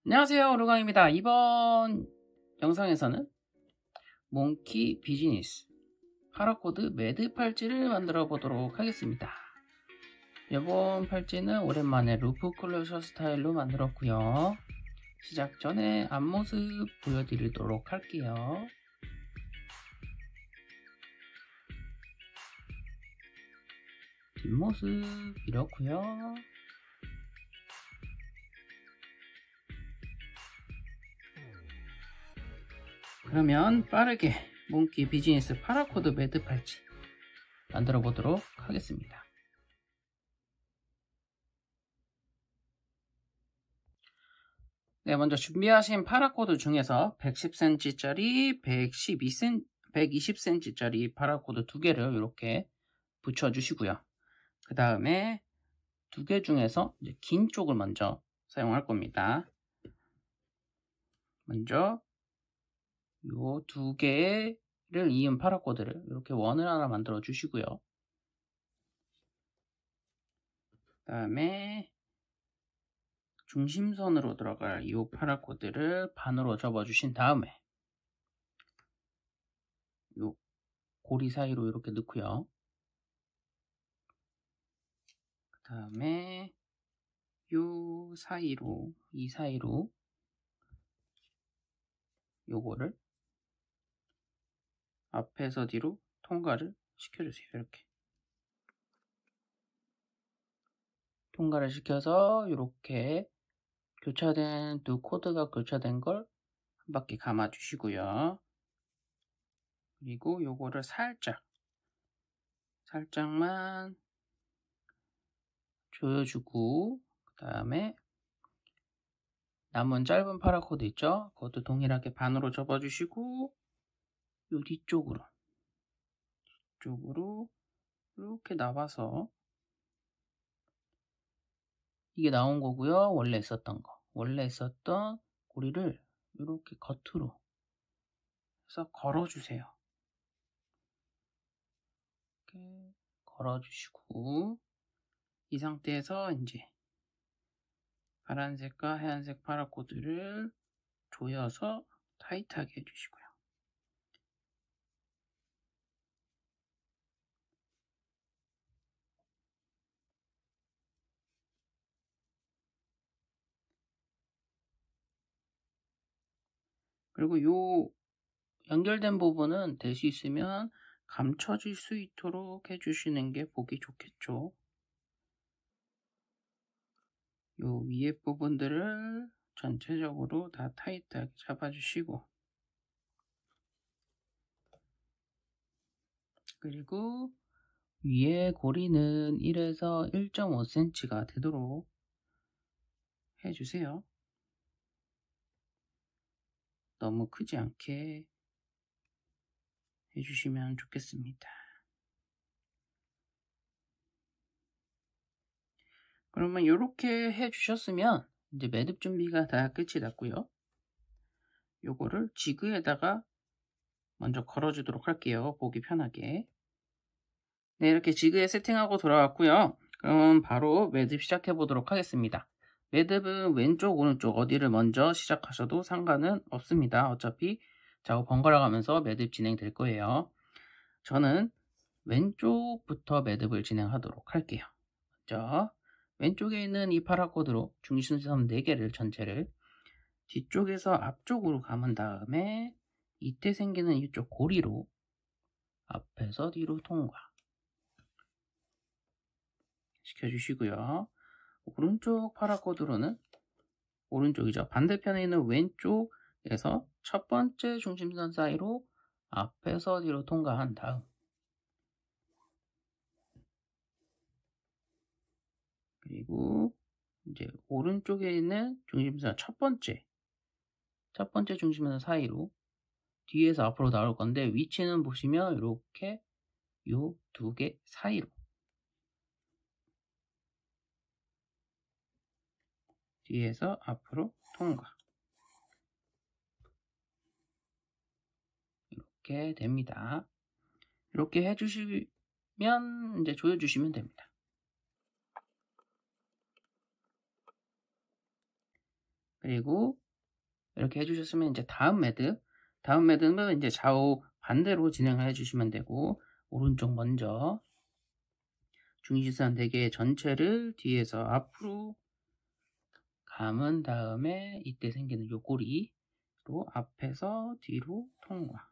안녕하세요, 루강입니다. 이번 영상에서는 몽키 비즈니스 파라코드 매드 팔찌를 만들어 보도록 하겠습니다. 이번 팔찌는 오랜만에 루프 클로셔 스타일로 만들었고요. 시작 전에 앞모습 보여드리도록 할게요. 뒷모습 이렇고요. 그러면 빠르게 몽키 비즈니스 파라코드 매드 팔찌 만들어 보도록 하겠습니다. 네, 먼저 준비하신 파라코드 중에서 110cm짜리, 120cm짜리 파라코드 두 개를 이렇게 붙여주시고요. 그 다음에 두 개 중에서 이제 긴 쪽을 먼저 사용할 겁니다. 먼저 이 두 개를 이은 파라코드를 이렇게 원을 하나 만들어 주시고요. 그 다음에 중심선으로 들어갈 이 파라코드를 반으로 접어 주신 다음에 이 고리 사이로 이렇게 넣고요. 그 다음에 이 사이로 요거를 앞에서 뒤로 통과를 시켜주세요. 이렇게 통과를 시켜서 이렇게 교차된 두 코드가 교차된 걸 한 바퀴 감아 주시고요. 그리고 요거를 살짝만 조여주고, 그 다음에 남은 짧은 파라코드 있죠? 그것도 동일하게 반으로 접어주시고, 요 뒤쪽으로 이렇게 나와서 이게 나온 거고요. 원래 있었던 고리를 이렇게 겉으로 해서 걸어주세요. 이렇게 걸어주시고, 이 상태에서 이제 파란색과 하얀색 파라코드를 조여서 타이트하게 해주시고요. 그리고 요 연결된 부분은 될 수 있으면 감춰질 수 있도록 해주시는 게 보기 좋겠죠. 요 위에 부분들을 전체적으로 다 타이트하게 잡아주시고, 그리고 위에 고리는 1에서 1.5cm가 되도록 해주세요. 너무 크지 않게 해주시면 좋겠습니다. 그러면 이렇게 해주셨으면 이제 매듭 준비가 다 끝이 났고요. 요거를 지그에다가 먼저 걸어주도록 할게요. 보기 편하게. 네, 이렇게 지그에 세팅하고 돌아왔고요. 그럼 바로 매듭 시작해 보도록 하겠습니다. 매듭은 왼쪽, 오른쪽 어디를 먼저 시작하셔도 상관은 없습니다. 어차피 작업 번갈아 가면서 매듭 진행될 거예요. 저는 왼쪽부터 매듭을 진행하도록 할게요. 먼저 왼쪽에 있는 이 파라코드로 중심선 4개를 전체를 뒤쪽에서 앞쪽으로 감은 다음에 이때 생기는 이쪽 고리로 앞에서 뒤로 통과 시켜주시고요. 오른쪽 파라코드로는 오른쪽이죠. 반대편에 있는 왼쪽에서 첫 번째 중심선 사이로 앞에서 뒤로 통과한 다음, 그리고 이제 오른쪽에 있는 중심선 첫 번째 중심선 사이로 뒤에서 앞으로 나올 건데, 위치는 보시면 이렇게 요 두 개 사이로 뒤에서 앞으로 통과 이렇게 됩니다. 이렇게 해주시면 이제 조여주시면 됩니다. 그리고 이렇게 해주셨으면 이제 다음 매듭은 이제 좌우 반대로 진행을 해주시면 되고, 오른쪽 먼저 중심선 4개 전체를 뒤에서 앞으로 감은 다음에 이때 생기는 요 고리로 앞에서 뒤로 통과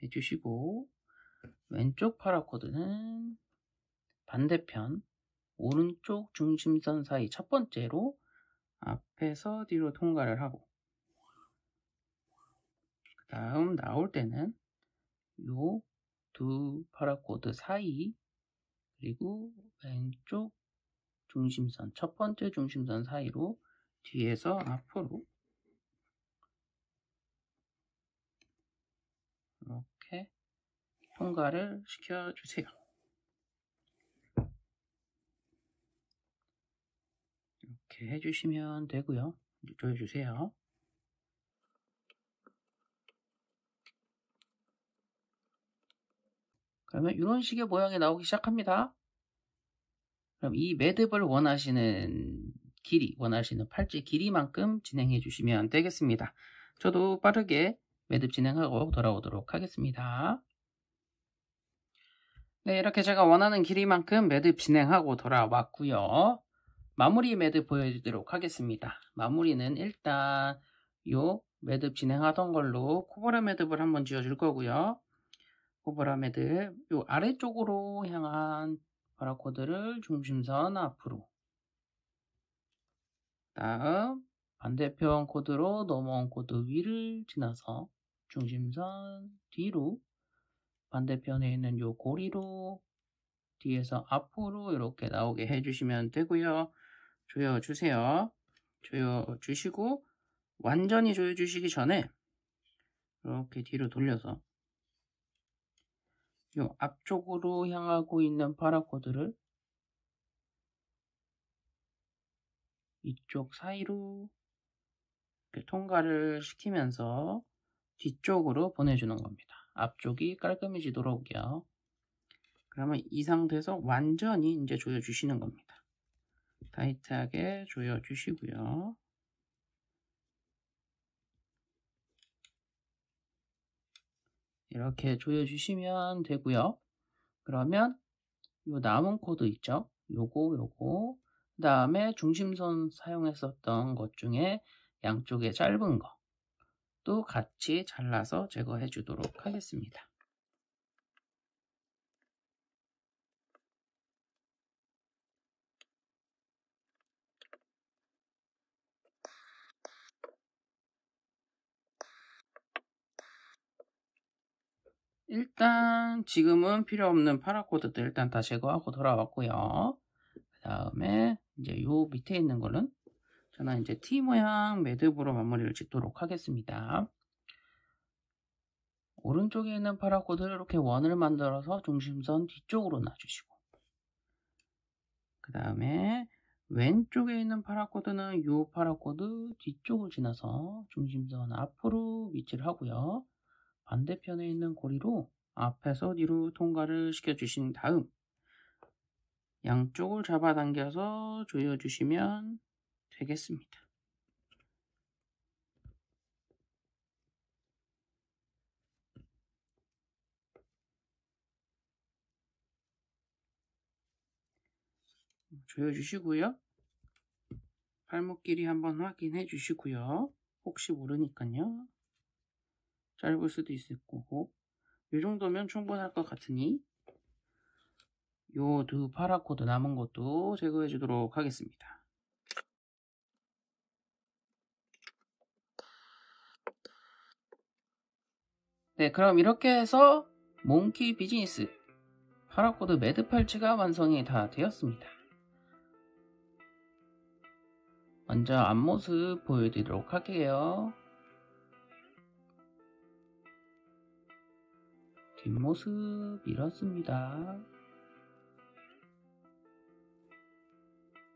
해주시고, 왼쪽 파라코드는 반대편 오른쪽 중심선 사이 첫 번째로 앞에서 뒤로 통과를 하고, 그 다음 나올 때는 요 두 파라코드 사이, 그리고 왼쪽 중심선 첫 번째 중심선 사이로 뒤에서 앞으로 이렇게 통과를 시켜주세요. 이렇게 해주시면 되고요. 이제 조여주세요. 그러면 이런 식의 모양이 나오기 시작합니다. 그럼 이 매듭을 원하시는 길이, 원하시는 팔찌 길이만큼 진행해 주시면 되겠습니다. 저도 빠르게 매듭 진행하고 돌아오도록 하겠습니다. 네, 이렇게 제가 원하는 길이만큼 매듭 진행하고 돌아왔고요. 마무리 매듭 보여드리도록 하겠습니다. 마무리는 일단 요 매듭 진행하던 걸로 코브라 매듭을 한번 지어줄 거고요. 코브라 매듭 요 아래쪽으로 향한 바라코드를 중심선 앞으로, 다음 반대편 코드로 넘어온 코드 위를 지나서 중심선 뒤로, 반대편에 있는 요 고리로 뒤에서 앞으로 이렇게 나오게 해주시면 되고요. 조여주세요. 조여주시고, 완전히 조여주시기 전에 이렇게 뒤로 돌려서 요 앞쪽으로 향하고 있는 파라코드를 이쪽 사이로 이렇게 통과를 시키면서 뒤쪽으로 보내주는 겁니다. 앞쪽이 깔끔해지도록요. 그러면 이 상태에서 완전히 이제 조여주시는 겁니다. 타이트하게 조여주시고요. 이렇게 조여주시면 되고요. 그러면 요 남은 코드 있죠? 요거 그 다음에 중심선 사용했었던 것 중에 양쪽에 짧은 거 또 같이 잘라서 제거해 주도록 하겠습니다. 일단 지금은 필요 없는 파라코드들 일단 다 제거하고 돌아왔고요. 그 다음에 이제 요 밑에 있는 거는 저는 이제 T 모양 매듭으로 마무리를 짓도록 하겠습니다. 오른쪽에 있는 파라코드를 이렇게 원을 만들어서 중심선 뒤쪽으로 놔주시고, 그 다음에 왼쪽에 있는 파라코드는 이 파라코드 뒤쪽을 지나서 중심선 앞으로 위치를 하고요. 반대편에 있는 고리로 앞에서 뒤로 통과를 시켜주신 다음 양쪽을 잡아당겨서 조여주시면 되겠습니다. 조여주시고요. 발목 길이 한번 확인해 주시고요. 혹시 모르니까요. 짧을 수도 있을 거고, 이 정도면 충분할 것 같으니 요 두 파라코드 남은 것도 제거해 주도록 하겠습니다. 네, 그럼 이렇게 해서 몽키 비즈니스 파라코드 매듭 팔찌가 완성이 다 되었습니다. 먼저 앞모습 보여드리도록 할게요. 뒷모습 이렇습니다.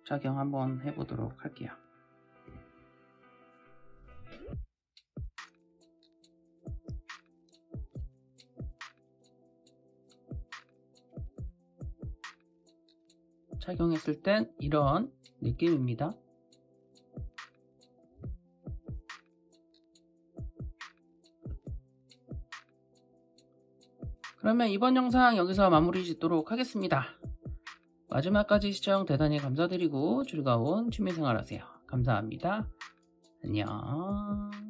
착용 한번 해보도록 할게요. 착용했을 땐 이런 느낌입니다. 그러면 이번 영상 여기서 마무리 짓도록 하겠습니다. 마지막까지 시청 대단히 감사드리고 즐거운 취미생활 하세요. 감사합니다. 안녕.